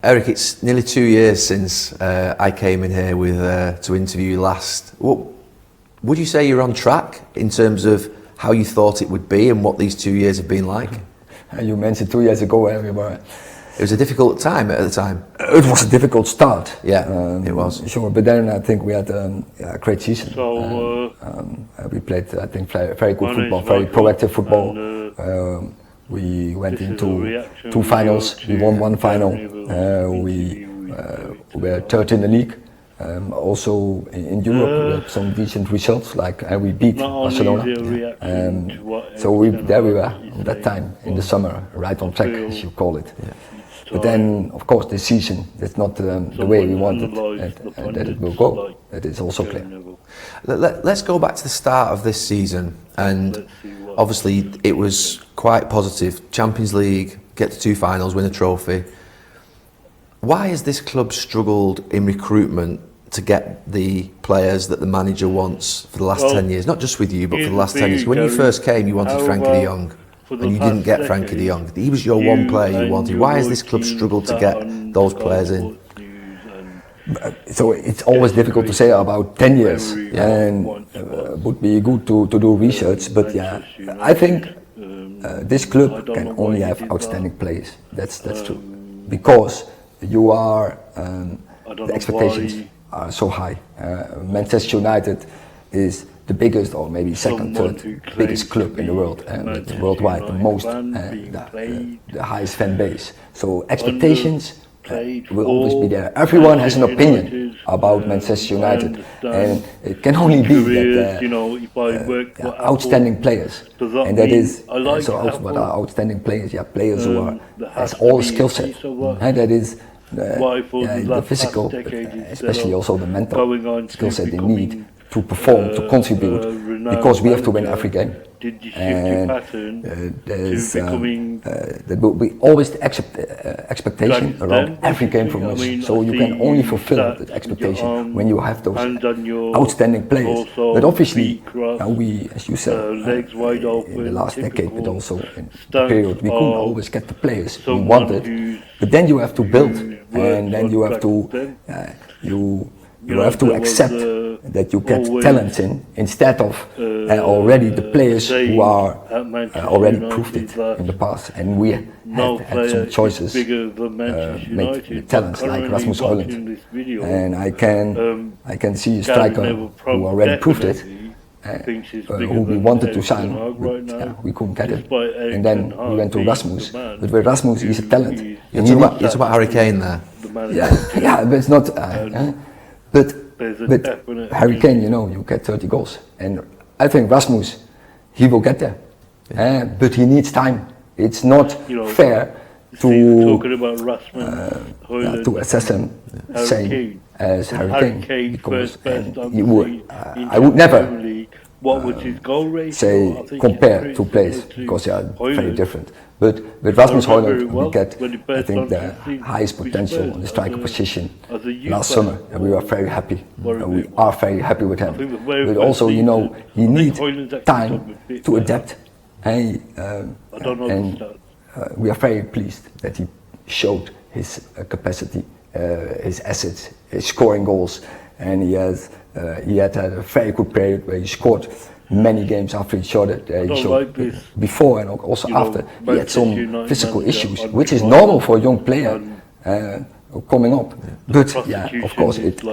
Erik, it's nearly 2 years since I came in here with to interview you last. Would you say you're on track in terms of how you thought it would be and what these 2 years have been like? You mentioned 2 years ago, It was a difficult time at the time. It was a difficult start. Yeah, it was. Sure, but then I think we had a great season. We played, I think, very good football, very proactive football. We went into 2 finals. We won 1 final. We were third in the league. Also in Europe, we had some decent results. Like we beat Barcelona. So there we were at that time in the summer, right on track, as you call it. Yeah. But then, of course, this season, that's not the way we wanted, and that it will go. That is also clear. Let's go back to the start of this season, and obviously it was quite positive. Champions League, get to 2 finals, win a trophy. Why has this club struggled in recruitment to get the players that the manager wants for the last 10 years? Not just with you, but for the last 10 years. When you first came, you wanted Frankie de Jong, and you didn't get Frankie de Jong. He was your one player you wanted. Why has this club struggled to get those players in? So it's always difficult to say about 10 years, and would be good to do research. But yeah, I think this club can only have outstanding players. That's true, because you are the expectations are so high. Manchester United is the biggest, or maybe second, third biggest club in the world, and worldwide the most, the highest fan base. So expectations will always be there. Everyone has an opinion about Manchester United, and it can only be that outstanding players, and that is so also what are outstanding players. Yeah, players who are has all the skill set, and that is the physical, especially also the mental skill set they need to perform, to contribute, because we have to win every game. And there will be always the expectation around every game from us. So you can only fulfill that experience when you have those outstanding players. But obviously, we, as you said, in the last decade, but also in the period, we couldn't always get the players we wanted. But then you have to build, and then you have to you have to accept that you get talents in, instead of already the players who are already proved it in the past. And we had some choices, made talents like Rasmus Højlund, and I can see a striker who already proved it, who we wanted to sign, but we couldn't get it. And then we went to Rasmus, but with Rasmus he's a talent. You're talking about Harry Kane there. Yeah, but it's not. But Harry Kane, you get 30 goals, and I think Rasmus, he will get there, but he needs time. It's not fair to assess him same as Harry Kane, because I would never say compare 2 players, because they are very different. But with Rasmus Højlund, we get, I think, the highest potential in the striker position last summer, and we were very happy. And we are very happy with him. But also, he needs time to adapt, and we are very pleased that he showed his capacity, his assets, his scoring goals, and he had a very good period where he scored many games after he showed it. Before and also after, he had some physical issues, which is normal for a young player coming up. But of course, it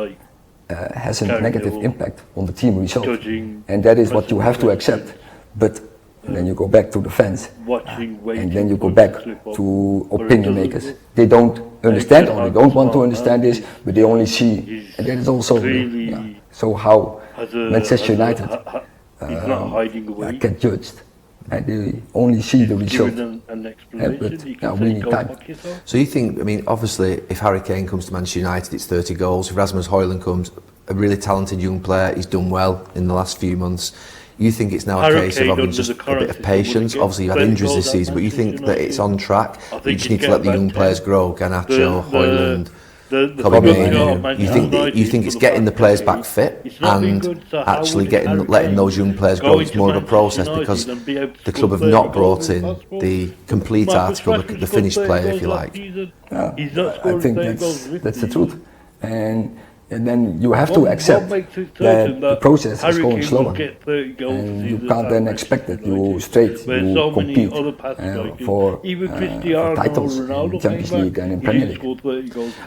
has a negative impact on the team result, and that is what you have to accept. But then you go back to the fans, and then you go back to opinion makers. They don't understand, or they don't want to understand this, but they only see, and that is also so how Manchester United get judged, and they only see the result. But we need time. So you think, obviously, if Harry Kane comes to Manchester United, it's 30 goals. If Rasmus Højlund comes, a really talented young player, he's done well in the last few months. You think it's now a case of having just a bit of patience? Obviously, you've had injuries this season, but you think that it's on track? You just need to let the young players grow, Garnacho, Højlund, Kobe Mainoo. You think it's getting the players back fit and actually letting those young players grow. It's more of a process because the club have not brought in the complete article, the finished player, if you like. I think that's the truth, and then you have to accept that the process is going slower, and you can't then expect that you compete for titles in Champions League and in Premier League.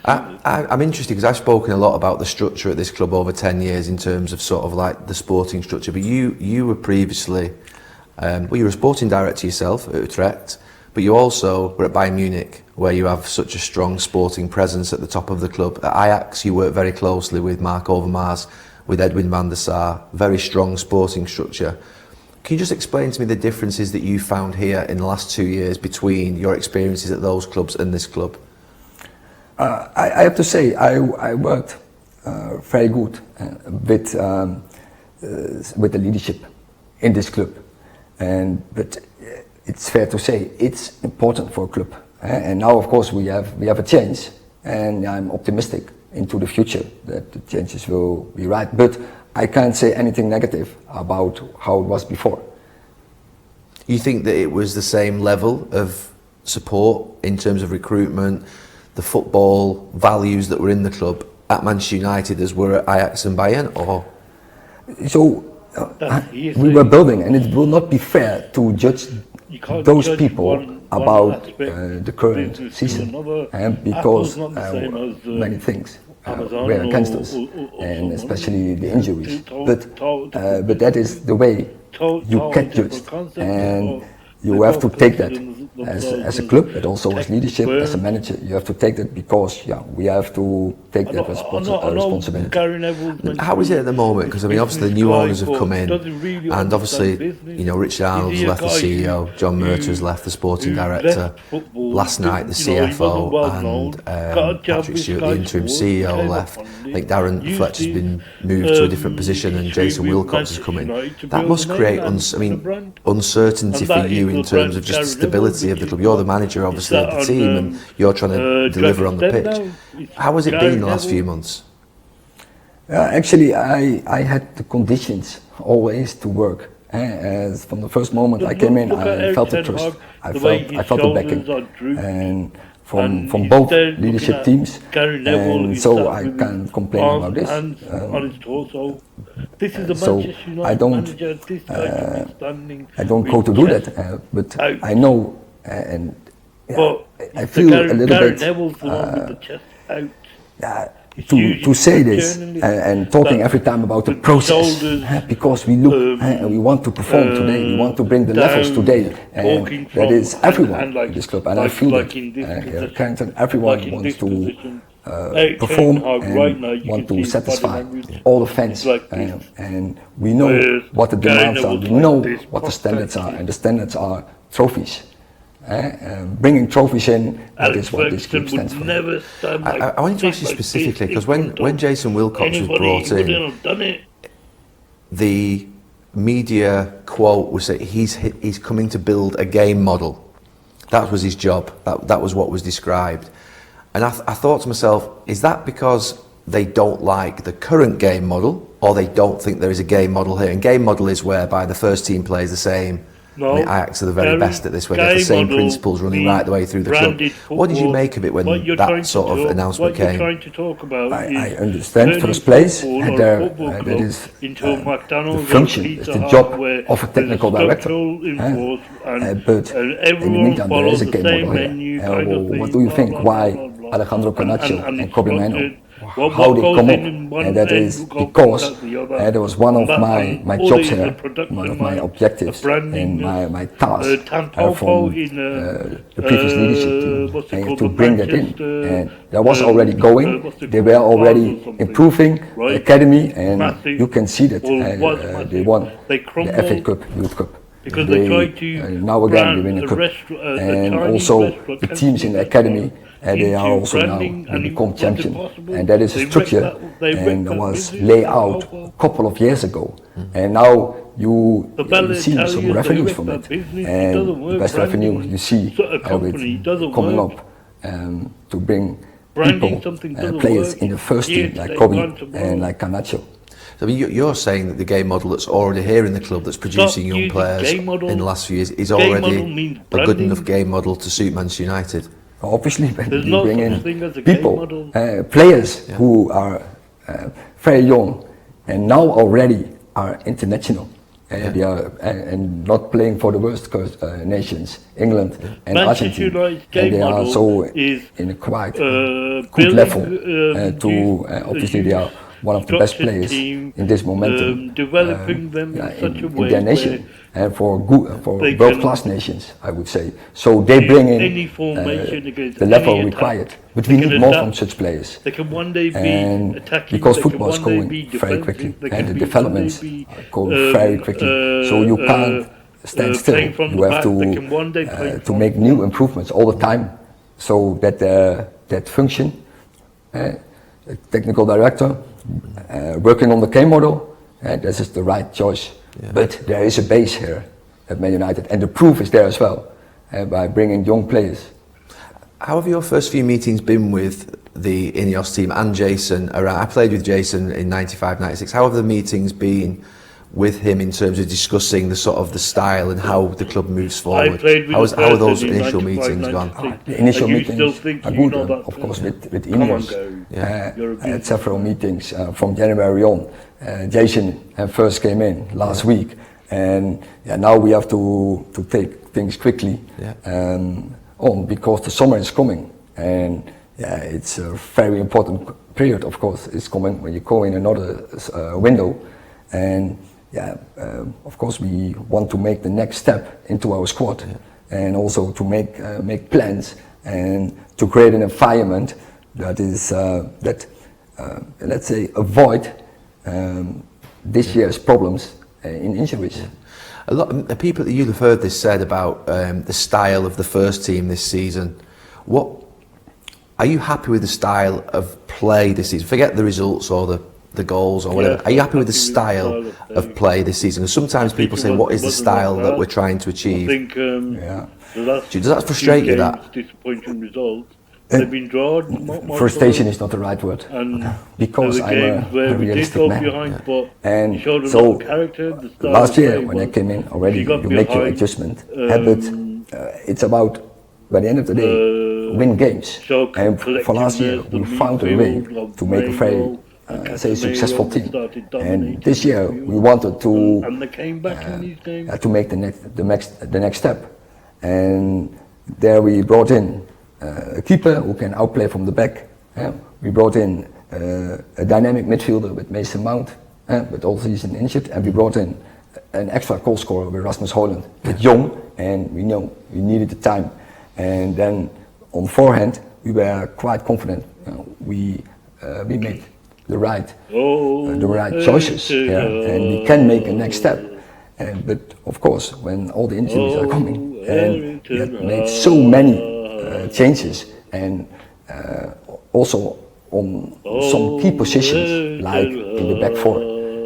I'm interested because I've spoken a lot about the structure at this club over 10 years in terms of sort of like the sporting structure, but you were previously, you were a sporting director yourself at Utrecht, but you also were at Bayern Munich, where you have such a strong sporting presence at the top of the club. At Ajax, you work very closely with Mark Overmars, with Edwin van der Sar, very strong sporting structure. Can you just explain to me the differences that you found here in the last 2 years between your experiences at those clubs and this club? I have to say, I worked very good with the leadership in this club, but it's fair to say it's important for a club. And now, of course, we have a change, and I'm optimistic into the future that the changes will be right. But I can't say anything negative about how it was before. You think that it was the same level of support in terms of recruitment, the football values that were in the club at Manchester United as were at Ajax and Bayern, or? So we were building, and it will not be fair to judge those people about the current season, because many things were against us, and especially the injuries. But that is the way you get judged, and you have to take that as a club, but also as leadership, as a manager. You have to take that because we have to take that responsibility. How is it at the moment? Because I mean, obviously, new owners have come in, and obviously, you know, Richard Arnold's left the CEO, John Murtagh has left the sporting director. Last night, the CFO and Patrick Stewart, the interim CEO, left. I think Darren Fletcher's been moved to a different position, and Jason Wilcox has come in. That must create, uncertainty for you in terms of just the stability of the club. You're the manager, obviously, of the team, and you're trying to deliver on the pitch. How has it been the last few months? Actually, I had the conditions always to work. As from the first moment I came in, I felt the trust. I felt the backing, and from both leadership teams, and so I can't complain about this. So I don't go to do that, but I know, and I feel a little bit to say this and talking every time about the process, because we look and we want to perform today, we want to bring the levels today, and that is everyone in this club, and I feel that Carrington, everyone wants to perform and want to satisfy all the fans, and we know what the demands are, we know what the standards are, and the standards are trophies. Bringing trophies in, that is what this club stands for. I want to ask you specifically, because when Jason Wilcox was brought in, the media quote was that he's coming to build a game model. That was his job. That was what was described. And I thought to myself, is that because they don't like the current game model, or they don't think there is a game model here? And game model is whereby the first team plays the same. I mean, Ajax are the very best at this, where they have the same principles running right the way through the club. What did you make of it when that sort of announcement came? I understand first place, and that is the function, it's the job of a technical director. But in the meantime, there is a game model here. What do you think? Why Alejandro Garnacho and Kobe Mainoo? How they come up, and that is because that was one of my jobs here, one of my objectives and my task from the previous leadership team, to bring that in. And that was already going, they were already improving the academy, and you can see that they won the FA Cup, Youth Cup. Now again they win a cup, and also the teams in the academy, they are also now become champion, and that is a structure, and it was laid out a couple of years ago, and now you see some revenues from it, and the best revenue you see with coming up to bring people, players in the first team like Kobe and like Camacho. So you're saying that the game model that's already here in the club that's producing young players in the last few years is already a good enough game model to suit Manchester United? Obviously, when you bring in people, players who are very young and now already are international. They are and not playing for the worst nations, England and Argentina, and they are so in a quite good level. Obviously, they are one of the best players in this momentum developing them in their nation, and for world-class nations, I would say. So they bring in the level required, but we need more from such players. They can one day be and attacking, because football is going very quickly, and the developments are going very quickly, so you can't stand still. You have to make new improvements all the time, so that that function, technical director, working on the game model, this is the right choice. But there is a base here at Man United, and the proof is there as well, by bringing young players. How have your first few meetings been with the Ineos team and Jason? I played with Jason in 95, 96. How have the meetings been with him in terms of discussing the sort of the style and how the club moves forward? How are those initial meetings gone? The initial meetings are good, of course, with Ineos. I had several meetings from January on. Jason first came in last week, and now we have to take things quickly on, because the summer is coming, and it's a very important period. Of course, it's coming when you go in another window, and of course we want to make the next step into our squad, and also to make plans and to create an environment that is let's say avoid this year's problems in injuries. A lot of people that you'll have heard this said about the style of the first team this season. What are you happy with the style of play this season? Forget the results or the goals or whatever. Are you happy with the style of play this season? Because sometimes people say, "What is the style that we're trying to achieve?" I think, does that frustrate you? That disappointing results. They've been drawn. Frustration is not the right word, because I'm a realistic man. And so last year when I came in already, you make your adjustment. But it's about, by the end of the day, win games. And for last year, we found a way to make a very successful team. And this year we wanted to make the next step. And there we brought in a keeper who can outplay from the back. We brought in a dynamic midfielder with Mason Mount, but also he's injured, and we brought in an extra goal scorer with Rasmus Højlund, with young, and we know we needed the time. And then on forehand we were quite confident. We made the right choices here, and we can make a next step. But of course, when all the injuries are coming, and we had made so many changes, and also on some key positions, like in the back four.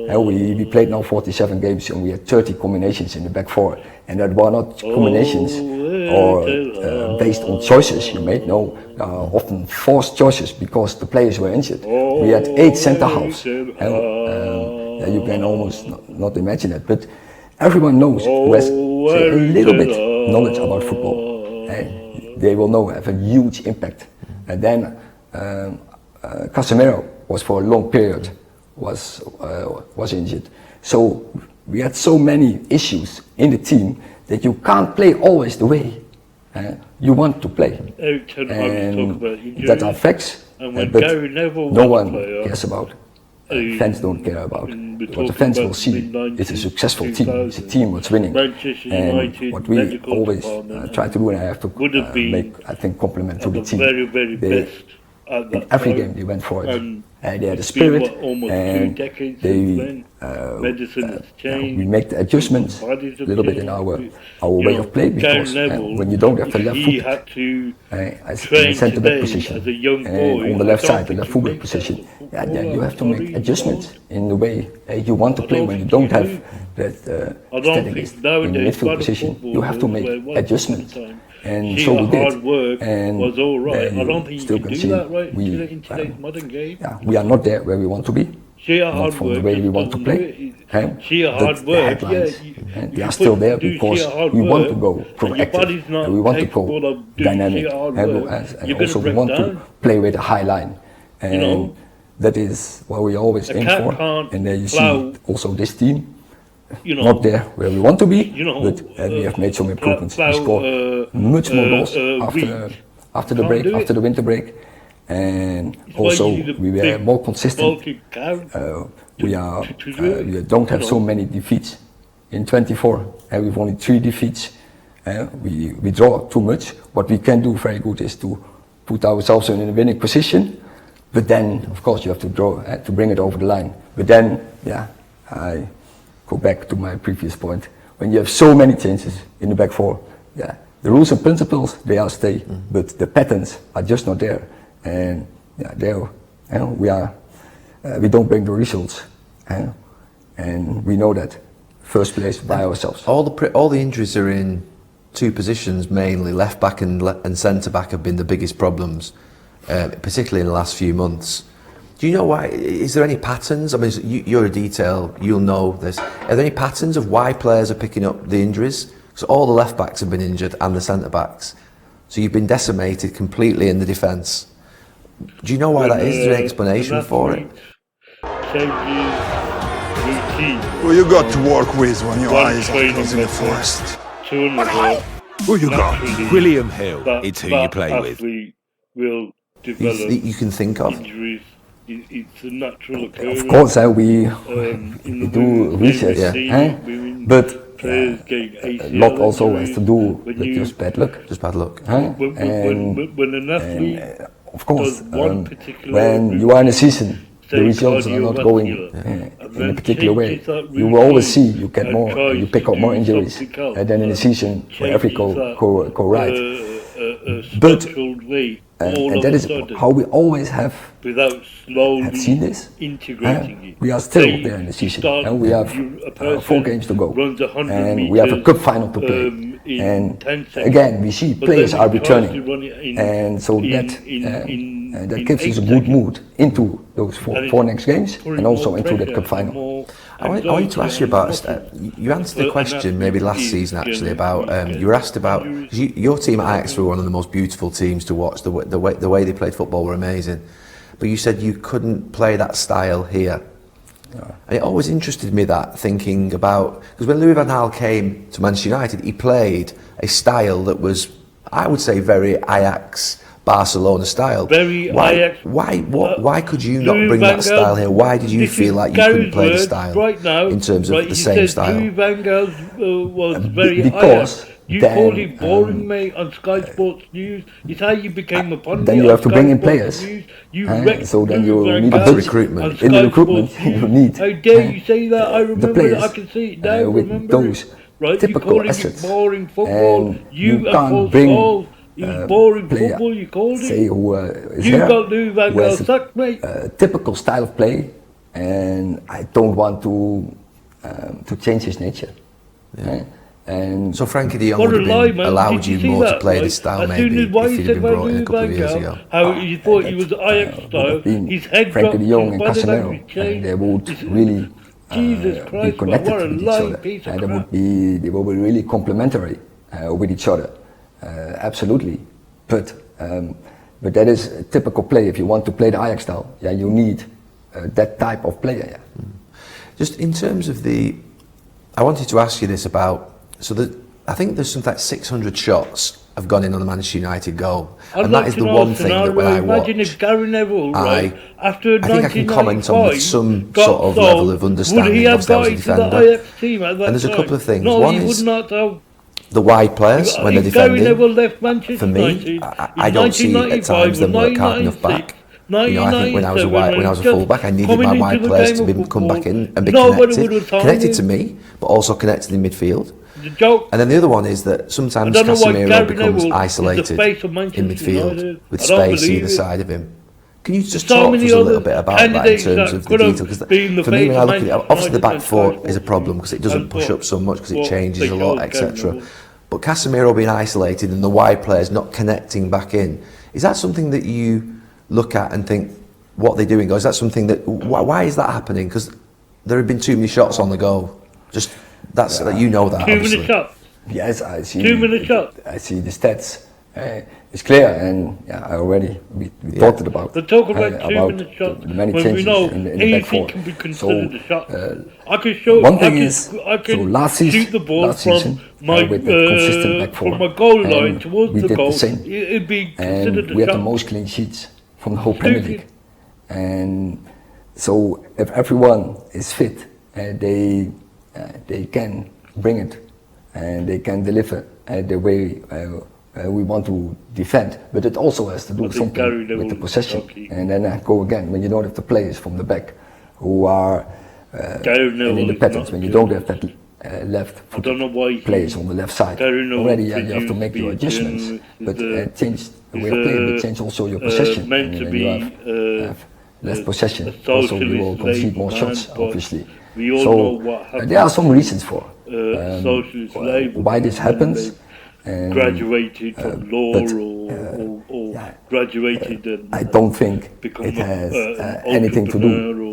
We played now 47 games, and we had 30 combinations in the back four, and that were not combinations or based on choices you made. No, often forced choices because the players were injured. We had 8 centre halves. You can almost not imagine it, but everyone knows who has a little bit knowledge about football. They will have a huge impact. And then Casemiro was for a long period was injured. So we had so many issues in the team that you can't play always the way you want to play. And that affects, but no one cares about. Fans don't care about. What the fans will see is a successful team. It's a team that's winning. And what we always try to do, and I have to make, I think, compliment to the team. In every game they went for it. They had a spirit, and we make the adjustments a little bit in our way of play, because when you don't have the left foot in the centre back position, and on the left side, the left full back position, then you have to make adjustments in the way you want to play. When you don't have that strategist in the midfield position, you have to make adjustments. and sheer so we did. hard work And was all right. yeah, I don't think you still can can do see that right we, in today's modern game. yeah, we are not there where we want to be. Sheer Not hard from work the way we just want to doesn't do play. it. Sheer But hard the work, headlines, yeah. they are still there because we want to go proactive. Not And we want to capable go of doing dynamic. sheer hard And work, and you're gonna also we break want down. to play with a high line. And know? that is what we always A aim cat for. can't And there you plow, see also this team. you know, Not there where we want to be, you know, but we have made some improvements. plow, We scored much more goals after the Can't break, do after it. the winter break, and It's why also you need a we were big, more consistent. bulky cow. We don't have so many defeats in 24, and we've only 3 defeats. We draw too much. What we can do very good is to put ourselves in a winning position, but then of course you have to draw to bring it over the line. But then, yeah, I go back to my previous point. When you have so many changes in the back four, yeah, the rules and principles they are stay, but the patterns are just not there. And yeah, there, we don't bring the results, and we know that first place by ourselves. All the injuries are in 2 positions mainly. Left back and centre back have been the biggest problems, particularly in the last few months. Do you know why? Is there any patterns? I mean, you're a detail, you'll know this. Are there any patterns of why players are picking up the injuries? So all the left backs have been injured and the centre backs. So you've been decimated completely in the defence. Do you know why that is? Is there any explanation for it? Who you got to work with when your eyes are closed in the forest? Who you got? William Hill. It's who you play with. Will develop You can think of? injuries. It's a natural occurrence. Of course, we in the do women's research, game, but players getting a ACL lot also injuries. has to do When with you- just bad luck. Just bad luck. When an athlete Of course, does one particular when you are in a season, the say results are not going cardiovascular, in a particular way. changes that You will always see routine you get and more, tries you pick to up more do injuries something else than in a season where every changes that, go right. But way, all And of that a is sudden, how we always have without slowly seen this. integrating it. We are still Say there in the you season, start- and we have a person 4 games to go, runs 100 and we have a meters, cup final to play. in And 10 seconds. again, we see But players then are he tries to returning, run it in- and so in- that in gives us a 8 good seconds. mood into those And 4 it's next games, putting and also more into that pressure cup and final. more I wanted to ask you about. You answered the question maybe last season actually about. You were asked about 'cause your team at Ajax were one of the most beautiful teams to watch. The way they played football were amazing, but you said you couldn't play that style here. And it always interested me that thinking about because when Louis van Gaal came to Manchester United, he played a style that was, I would say, very Ajax. Barcelona style. Very why, Ajax. Why could you not Louis bring van that Gaal- style here? Why did you this feel is like you couldn't Gary's play the words style right now, in terms of right, the he same said style? Louis van Gaal was very because Ajax. You then, called it boring, mate, on Sky Sports News. It's how you became a pundit. then you on have to Sky bring in Sports players. News. You Eh, wrecked so then you Louis van need a Gaal budget. recruitment. on In the Sky recruitment, Sports you News. need, How dare you say that? I remember players, it. I can see it now. with remember those it. Right? typical you calling assets. it boring football. And You you and can't Paul bring, Scholes. It was boring player, football. You called say it. who is You here, got Louis van who Gaal has sacked, mate. a typical style of play, and I don't want to change his nature. And So Frankie de Jong What would a have lie, been man. allowed Did you you see more that, to play right? this style As maybe soon as what if he he'd said have been about brought in a Louis couple of van years Gaal, ago. how he thought he was Ajax would style, have been his head Frankie dropped, de Jong his and body Casemiro, language changed. and they would It's- really Jesus be Christ, connected what a with each lying other, piece of and crap. they will be really complementary with each other, absolutely. But that is a typical play. If you want to play the Ajax style, yeah, you need that type of player. Yeah. Just in terms of I wanted to ask you this about. I think there's something like 600 shots have gone in on the Manchester United goal, I'd and like that is to the know one a thing that when scenario. I Imagine watch, if Gary Neville, right, after I think I can comment on with 1995 some got sort of sold, level of would understanding. he have Obviously, I was got a into the defender. Ajax team at that And there's a time? couple of things. No, One he is would not have. the wide players when they're If Gary defending. Neville left Manchester For me, United, I don't see at times them work hard enough back. You know, I think when I was a fullback, I needed my wide players to come back in and be connected to me, but also connected in midfield. The joke. And then the other one is that sometimes I don't know why Casemiro Gary becomes Neville is the isolated face of Manchester in midfield United. with I don't space believe either it. side of him. Can you just So talk to many us a little other bit about that in candidates terms that of the could have detail? Because been the for me, face when I of look at it, Manchester obviously the back United four and is a problem because it doesn't push up so much because it changes a lot, etc. but Casemiro being isolated and the wide players not connecting back in, is that something that you look at and think, what they're doing, or is that something that, why is that happening? Because there have been too many shots on the goal. Just, that's, you know that, Too obviously. many shots. Yes, I see. 2 minute shots. I see the stats. It's clear, and I already we talked about. They're talking about 2 minute shots the many when we changes know in the back four. anything can be considered a shot. I can one thing I can so last season, shoot the ball last season, from my with the consistent back four, from my goal line and towards we the did goal. the same. It'd be And considered a we had shot. the most clean sheets from the whole Premier League. And so if everyone is fit, they can bring it and they can deliver the way we want to defend. But it also has to do something with the possession. And then I go again, when you don't have the players from the back who are independent, when you don't have that left players on the left side, already you have to make your adjustments, but change the way of playing, but change also your possession. And then you have less possession, also you will concede more shots, obviously. So there are some reasons for why this happens. Graduated from law or graduated and I don't think it has anything to do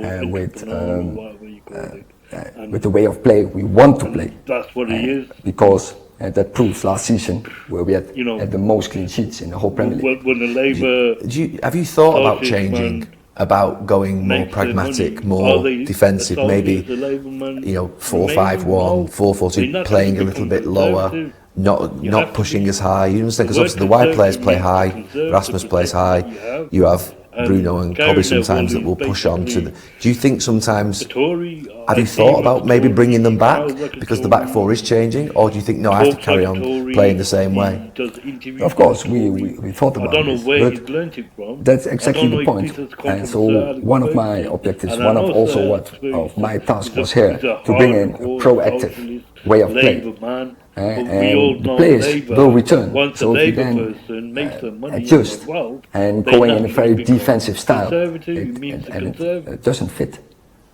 with the way of play we want to play. That's what it is. Because that proves last season where we had the most clean sheets in the whole Premier League. When the Labour have you thought about changing, about going more pragmatic, more defensive, maybe 4-5-1, 4-4-2, playing a little bit lower, not pushing as high? You understand? Because obviously the wide players play high, Rasmus plays high, you have Bruno and Kobe sometimes that will push on to the... Do you think sometimes, have you thought about maybe bringing them back because the back four is changing, or do you think, no, I have to carry on playing the same way? Of course, we thought about this, but that's exactly the point. And so one of my objectives, one of also what of my task was here, to bring in a proactive way of play. And the players will return, so if you then adjust and going in a very defensive style, it doesn't fit.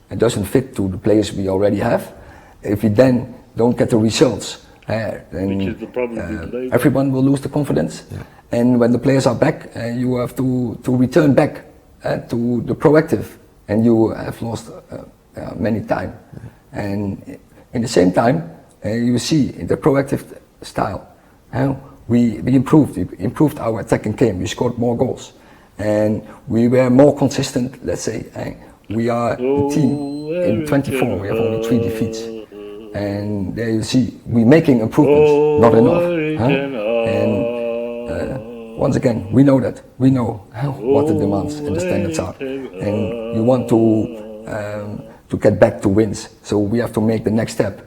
It doesn't fit to the players we already have. If we then don't get the results, then everyone will lose the confidence. And when the players are back, you have to return back to the proactive, and you have lost many time. And in the same time, you see in the proactive style, we improved our attacking game. We scored more goals, and we were more consistent. Let's say we are the team in 24. We have only 3 defeats, and there you see we're making improvements. Not enough. And once again, we know that. We know what the demands and the standards are, and we want to get back to wins. So we have to make the next step.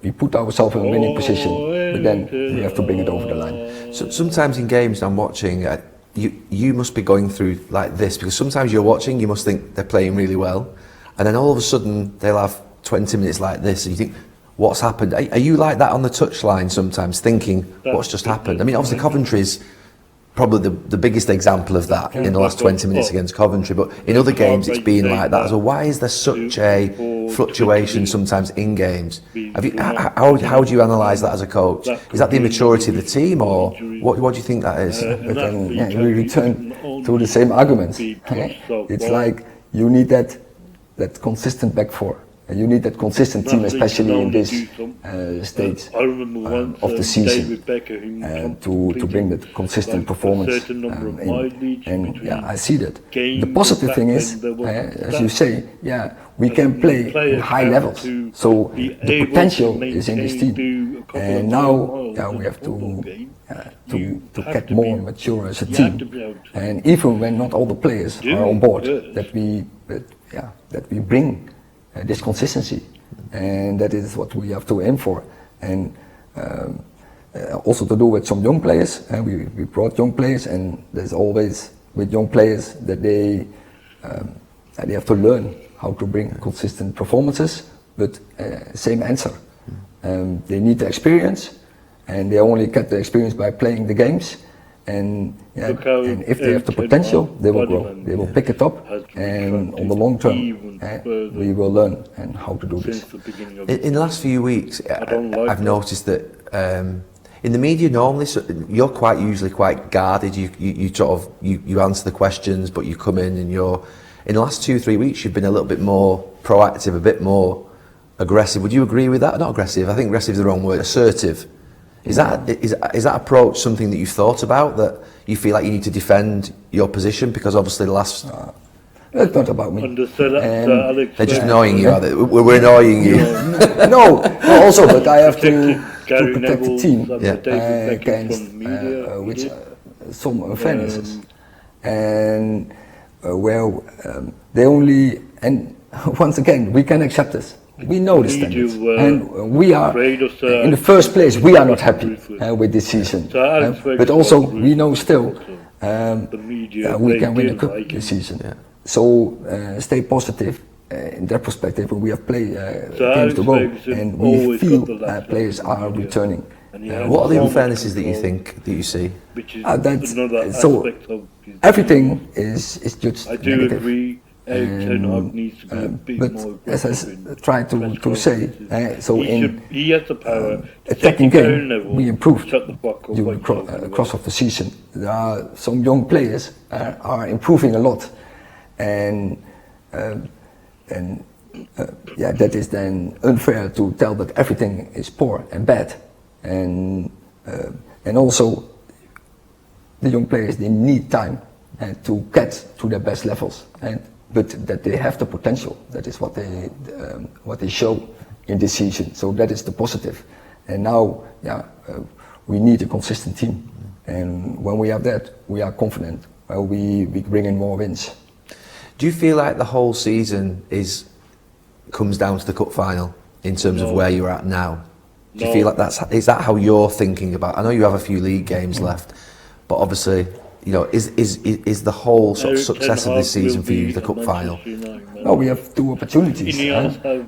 We put ourselves in a winning position, but then we have to bring it over the line. So sometimes in games I'm watching, you must be going through like this, because sometimes you're watching, you must think they're playing really well, and then all of a sudden they'll have 20 minutes like this, and you think, what's happened? Are you like that on the touchline sometimes, thinking, what's just happened? I mean, obviously Coventry's probably the biggest example of that in the last 20 minutes against Coventry, but in other games it's been like that. So why is there such a fluctuation sometimes in games? How do you analyse that as a coach? Is that the immaturity of the team, or what do you think that is? But then we return to the same arguments. It's like you need that consistent back four. You need that consistent team, especially in this stage of the season, to bring that consistent performance in. And I see that. The positive thing is, as you say, we can play at high levels. So the potential is in this team, and now we have to get more mature as a team. And even when not all the players are on board, that we bring this consistency, and that is what we have to aim for. And also to do with some young players, we brought young players, and there's always with young players that they have to learn how to bring consistent performances, but same answer. They need the experience, and they only get the experience by playing the games. And if they have the potential, they will grow. They will pick it up, and on the long term, we will learn and how to do this. In the last few weeks, I've noticed that In the media, normally, so you're usually quite guarded. You answer the questions, but you come in and in the last 2-3 weeks, you've been a little bit more proactive, a bit more aggressive. Would you agree with that? Not aggressive. I think aggressive is the wrong word. Assertive. Is that approach something that you've thought about? That you feel like you need to defend your position because obviously the last. That's not about me. They're just annoying you, are they? We're annoying you. No, also, but I have to protect the team Yeah. against which some offences, and they only, and once again, we can accept this. We know the standards, and we are, in the first place, we are not happy with this season, but also we know still we can win the cup this season. Yeah. So stay positive in that perspective. We have played games to go, and we feel players are returning. What are the unfairnesses that you see? So everything is just negative. But as I tried to say, so in attacking game we improved during the cross of the season. There are some young players are improving a lot, and that is then unfair to tell that everything is poor and bad, and also the young players, they need time to get to their best levels, but that they have the potential. That is what they show in this season. So that is the positive. And now, we need a consistent team. And when we have that, we are confident. We bring in more wins. Do you feel like the whole season comes down to the cup final in terms of where you're at now? Do you feel like is that how you're thinking about? I know you have a few league games left, but obviously, is the whole sort of success of this season for you the cup final? No, we have two opportunities.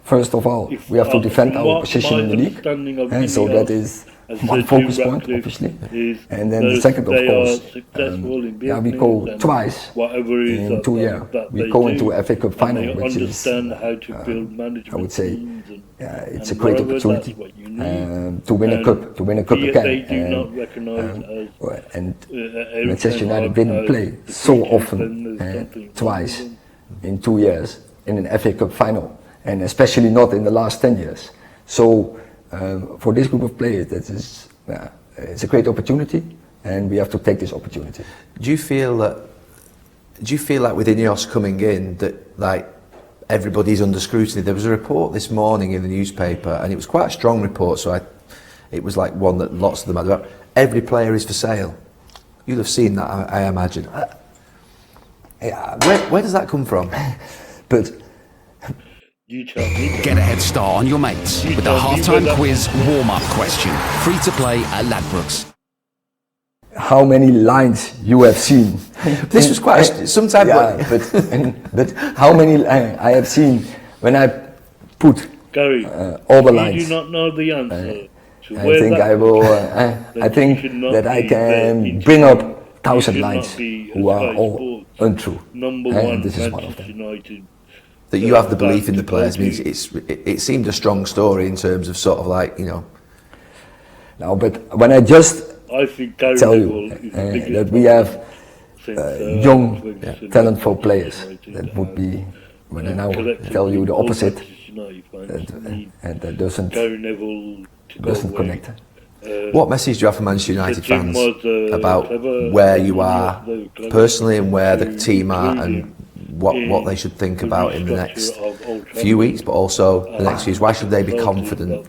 First of all, we have to defend our position in the league, and so that is one focus point, obviously. And then the second, of course, we go twice in 2 years. We go into a FA Cup final, which is, I would say, it's a great opportunity to win a cup again. And Manchester United didn't play so often, twice in 2 years in an FA Cup final, and especially not in the last 10 years. So for this group of players, that is, it's a great opportunity, and we have to take this opportunity. Do you feel like with Ineos coming in that like everybody's under scrutiny? There was a report this morning in the newspaper, and it was quite a strong report. So it was like one that lots of them had about. Every player is for sale. You'll have seen that, I imagine. Where does that come from? But get a head start on your mates with the halftime quiz warm-up question. Free to play at Ladbrokes. How many lines you have seen? This was quite sometimes. But how many I have seen when I put all the lines? You do not know the answer. I think I will. I think that I can bring up 1,000 lines who are all untrue, and this is one of them. That you have the belief in the players means it seemed a strong story in terms of sort of like No, but when I just tell you that we have young, talentful players, that would be when I now tell you the opposite, and that doesn't connect. What message do you have for Manchester United fans about where you are personally and where the team are and what they should think about in the next few weeks, but also the next few years? Why should they be confident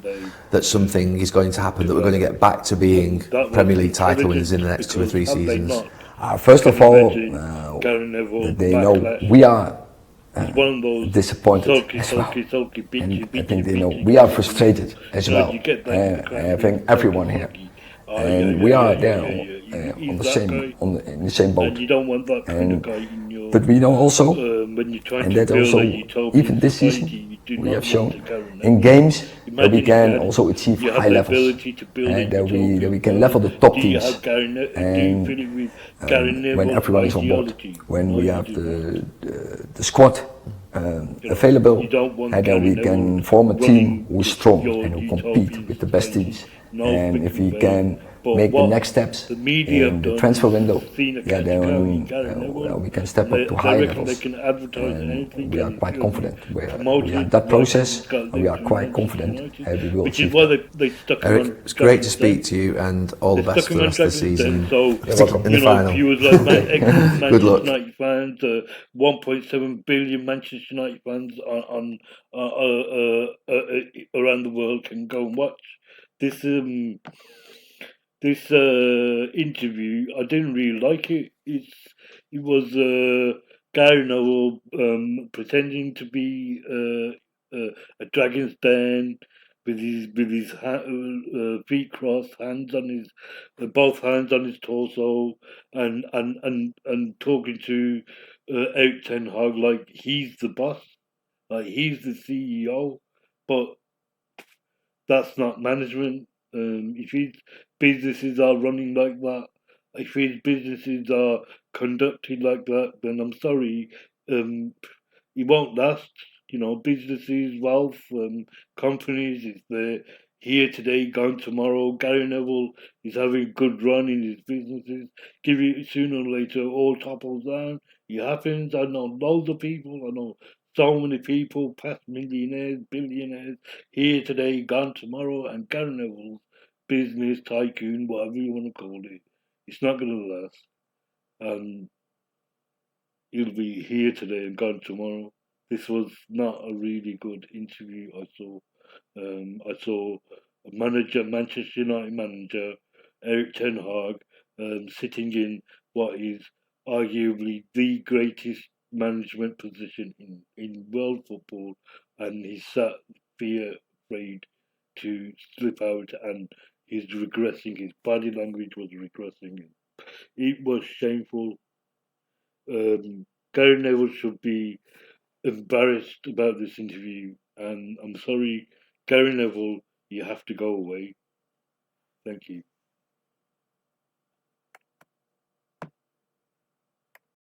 that something is going to happen, that we're going to get back to being Premier League title winners in the next 2 or 3 seasons? First of all, they know we are disappointed as well, and I think they know we are frustrated as well. I think everyone here, and we are there in the same boat. But we know also, and that also, even this season, we have shown in games that we can also achieve high levels, and that we can level the top teams. And when everyone is on board, when we have the squad available, and then we can form a team who is strong and who compete with the best teams. And if we can make the next steps the media in the transfer window, then we can step up to higher levels. And we are quite confident. We are in that process, and we are quite confident we will achieve that. Eric, it's great to speak to you, and all the best for the rest of the season. In the final. Viewers like Manchester Good luck. United fans, 1.7 billion Manchester United fans around the world can go and watch this interview. I didn't really like it. It was Gary Neville pretending to be a dragon's den with his feet crossed, both hands on his torso, and talking to Erik Ten Hag like he's the boss, like he's the CEO, but that's not management. If his businesses are running like that, if his businesses are conducted like that, then I'm sorry, it won't last. Businesses, wealth, companies, if they're here today, gone tomorrow. Gary Neville is having a good run in his businesses. Give it sooner or later, all topples down. It happens. I know loads of people. I know so many people, past millionaires, billionaires, here today, gone tomorrow, and Gary Neville's business tycoon, whatever you want to call it, it's not going to last. And he'll be here today and gone tomorrow. This was not a really good interview. I saw a Manchester United manager, Erik Ten Hag, sitting in what is arguably the greatest management position in world football, and he sat afraid to slip out, and he's regressing. His body language was regressing. It was shameful. Gary Neville should be embarrassed about this interview, and I'm sorry, Gary Neville, you have to go away. Thank you.